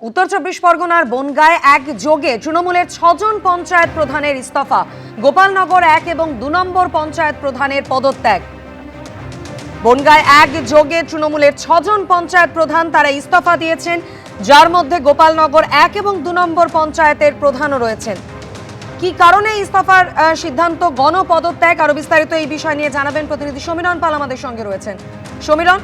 উত্তর চব্বিশ পরগনার বনগাঁয় একযোগে তৃণমূলের ৬ জন পঞ্চায়েত প্রধানের ইস্তফা, গোপালনগর ১ এবং ২ নম্বর পঞ্চায়েত প্রধানের পদত্যাগ। বনগাঁয় একযোগে তৃণমূলের ৬ জন পঞ্চায়েত প্রধান তারা ইস্তফা দিয়েছেন, যার মধ্যে গোপালনগর ১ এবং ২ নম্বর পঞ্চায়েতের প্রধানও রয়েছেন। কি কারণে ইস্তফার সিদ্ধান্ত, গণপদত্যাগ, আরো বিস্তারিত এই বিষয় নিয়ে জানাবেন প্রতিনিধি সমীরণ পাল আমাদের সঙ্গে রয়েছেন। সমীরণ,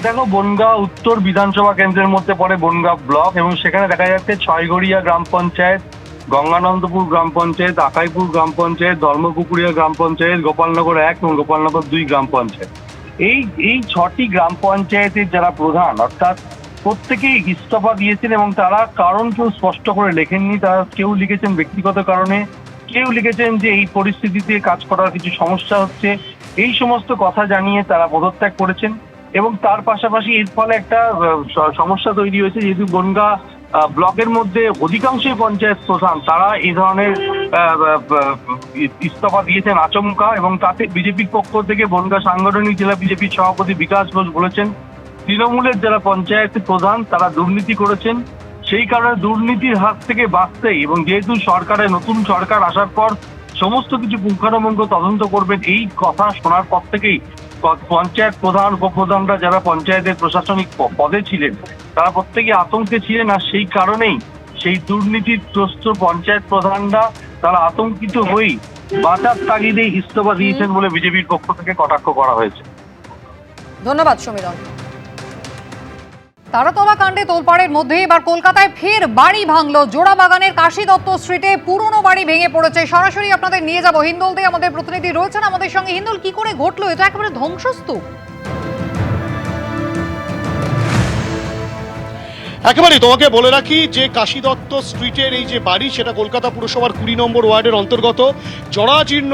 দেখো, বনগাঁ উত্তর বিধানসভা কেন্দ্রের মধ্যে পড়ে বনগাঁ ব্লক এবং সেখানে দেখা যাচ্ছে ছয়গড়িয়া গ্রাম পঞ্চায়েত, গঙ্গানন্দপুর গ্রাম পঞ্চায়েত, আকাইপুর গ্রাম পঞ্চায়েত, ধর্মপুকুরিয়া গ্রাম পঞ্চায়েত, গোপালনগর ১ এবং গোপালনগর ২ গ্রাম পঞ্চায়েত। এই ৬টি গ্রাম পঞ্চায়েতের যারা প্রধান অর্থাৎ প্রত্যেকেই ইস্তফা দিয়েছেন এবং তারা কারণ কেউ স্পষ্ট করে লেখেননি। তারা কেউ লিখেছেন ব্যক্তিগত কারণে, কেউ লিখেছেন যে এই পরিস্থিতিতে কাজ করার কিছু সমস্যা হচ্ছে। এই সমস্ত কথা জানিয়ে তারা পদত্যাগ করেছেন এবং তার পাশাপাশি এর ফলে একটা সমস্যা তৈরি হয়েছে, যেহেতু বনগাঁ ব্লকের মধ্যে অধিকাংশই পঞ্চায়েত প্রধান তারা এই ধরনের ইস্তফা দিয়েছেন আচমকা। এবং তাতে বিজেপির পক্ষ থেকে বনগাঁ সাংগঠনিক জেলা বিজেপির সভাপতি বিকাশ ঘোষ বলেছেন, তৃণমূলের যারা পঞ্চায়েত প্রধান তারা দুর্নীতি করেছেন, সেই কারণে দুর্নীতির হাত থেকে বাঁচতেই এবং যেহেতু নতুন সরকার আসার পর সমস্ত কিছু পুঙ্খানুপুঙ্খ তদন্ত করবেন, এই কথা শোনার পর থেকেই পঞ্চায়েত প্রধান উপপ্রধানরা যারা পঞ্চায়েতের প্রশাসনিক পদে ছিলেন তারা প্রত্যেকে আতঙ্কে ছিলেন। আর সেই কারণেই সেই দুর্নীতিগ্রস্ত পঞ্চায়েত প্রধানরা তারা আতঙ্কিত হয়েই বাঁচার তাগিদেই ইস্তফা দিয়েছেন বলে বিজেপির পক্ষ থেকে কটাক্ষ করা হয়েছে। ধন্যবাদ সমীরণ। তারাতলা কাণ্ডে তোলপাড়ের মধ্যে এবার কলকাতায় ফের বাড়ি ভাঙলো। জোড়াবাগানের কাশী দত্ত স্ট্রিটে পুরনো বাড়ি ভেঙে পড়েছে। সরাসরি আপনাদের নিয়ে যাব হিন্দোল দিয়ে, আমাদের প্রতিনিধি রয়েছেন আমাদের সঙ্গে। হিন্দোল, কি করে ঘটলো? এটা একেবারে ধ্বংসস্তূপ। একেবারে তোমাকে বলে রাখি যে কাশী দত্ত স্ট্রিটের এই যে বাড়ি, সেটা কলকাতা পুরসভার ২০ নম্বর ওয়ার্ডের অন্তর্গত। জরাজীর্ণ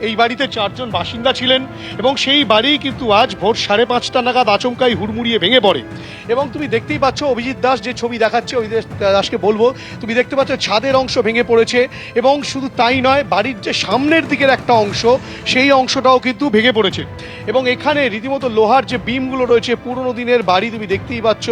এই বাড়িতে ৪ জন বাসিন্দা ছিলেন এবং সেই বাড়ি কিন্তু আজ ভোর ৫:৩০ নাগাদ আচমকাই হুড়মুড়িয়ে ভেঙে পড়ে। এবং তুমি দেখতেই পাচ্ছ, অভিজিৎ দাস যে ছবি দেখাচ্ছে, অভিজিৎ দাসকে বলবো, তুমি দেখতে পাচ্ছ ছাদের অংশ ভেঙে পড়েছে এবং শুধু তাই নয়, বাড়ির যে সামনের দিকের একটা অংশ সেই অংশটাও কিন্তু ভেঙে পড়েছে। এবং এখানে রীতিমতো লোহার যে বিমগুলো রয়েছে, পুরনো দিনের বাড়ি, তুমি দেখতেই পাচ্ছ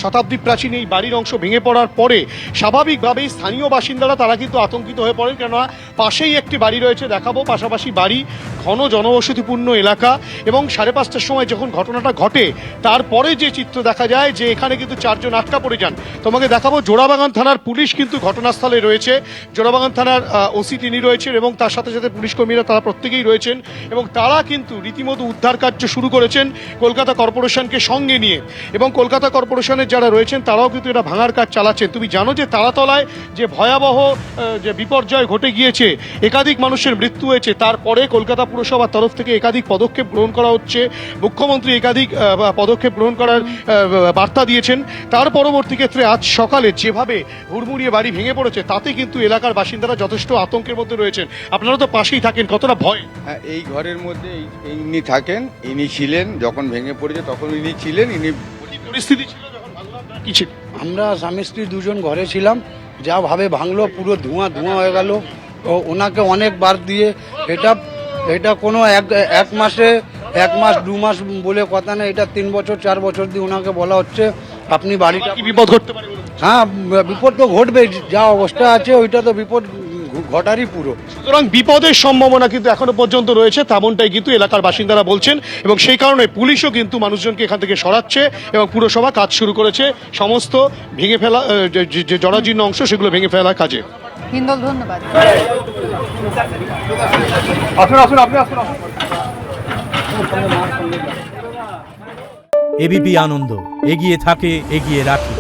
শতাব্দী প্রাচীন এই বাড়ির অংশ ভেঙে পড়ার পরে স্বাভাবিকভাবেই স্থানীয় বাসিন্দারা তারা কিন্তু আতঙ্কিত হয়ে পড়েন, কেননা পাশেই একটি বাড়ি রয়েছে, দেখাবো, পাশাপাশি বাড়ি, ঘন জনবসতিপূর্ণ এলাকা। এবং ৫:৩০টার সময় যখন ঘটনাটা ঘটে তারপরে যে চিত্র দেখা যায় যে এখানে কিন্তু ৪ জন আটকা পড়ে যান। তোমাকে দেখাবো, জোড়াবাগান থানার পুলিশ কিন্তু ঘটনাস্থলে রয়েছে। জোড়াবাগান থানার ওসি তিনি রয়েছেন এবং তার সাথে সাথে পুলিশ কর্মীরা তারা প্রত্যেকেই রয়েছেন এবং তারা কিন্তু রীতিমতো উদ্ধার কার্য শুরু করেছেন কলকাতা কর্পোরেশনকে সঙ্গে নিয়ে। এবং কলকাতা কর্পোরেশনের যারা রয়েছেন তারাও কিন্তু এটা ভাঙার কাজ চালাচ্ছেন। তুমি জানো যে তারাতলায় যে ভয়াবহ যে বিপর্যয় ঘটে গিয়েছে, একাধিক মানুষের মৃত্যু হয়েছে, তারপরে কলকাতা পুরসভার তরফ থেকে একাধিক পদক্ষেপ গ্রহণ করা হচ্ছে। মুখ্যমন্ত্রী একাধিক পদক্ষেপ গ্রহণ করার বার্তা দিয়েছেন। তার পরবর্তী ক্ষেত্রে আজ সকালে যেভাবে হুড়মুড়িয়ে বাড়ি ভেঙে পড়েছে, তাতে কিন্তু এলাকার বাসিন্দারা যথেষ্ট আতঙ্কের মধ্যে রয়েছেন। আপনারা তো পাশেই থাকেন, কতটা ভয়? হ্যাঁ, এই ঘরের মধ্যে ইনি থাকেন, ইনি ছিলেন যখন ভেঙে পড়েছে, তখন ইনি ছিলেন। ইনি পরিস্থিতি ছিল যখন ভাঙলো, কি ছিল? আমরা স্বামী স্ত্রী দুজন ঘরে ছিলাম, যা ভাবে ভাঙলো, পুরো ধোঁয়া হয়ে গেল। ওনাকে অনেকবার দিয়ে এটা কোনো এক মাসে 1 মাস 2 মাস বলে কথা না, এটা 3 বছর 4 বছর দিয়ে ওনাকে বলা হচ্ছে আপনি বাড়িটা। বিপদ ঘটতে পারে? হ্যাঁ, বিপদ তো ঘটবে, যা অবস্থা আছে ওইটা তো বিপদ ঘটারই পুরো। সুতরাং বিপদের সম্ভাবনা কিন্তু এখনো পর্যন্ত রয়েছে, তেমনটাই কিন্তু এলাকার বাসিন্দারা বলছেন এবং সেই কারণে পুলিশও কিন্তু মানুষজনকে এখান থেকে সরাচ্ছে এবং পুরসভা কাজ শুরু করেছে সমস্ত ভেঙে ফেলা যে জরাজীর্ণ অংশ সেগুলো ভেঙে ফেলার কাজে। হিন্দোল, ধন্যবাদ। এবিপি আনন্দ এগিয়ে থাকে, এগিয়ে রাখে।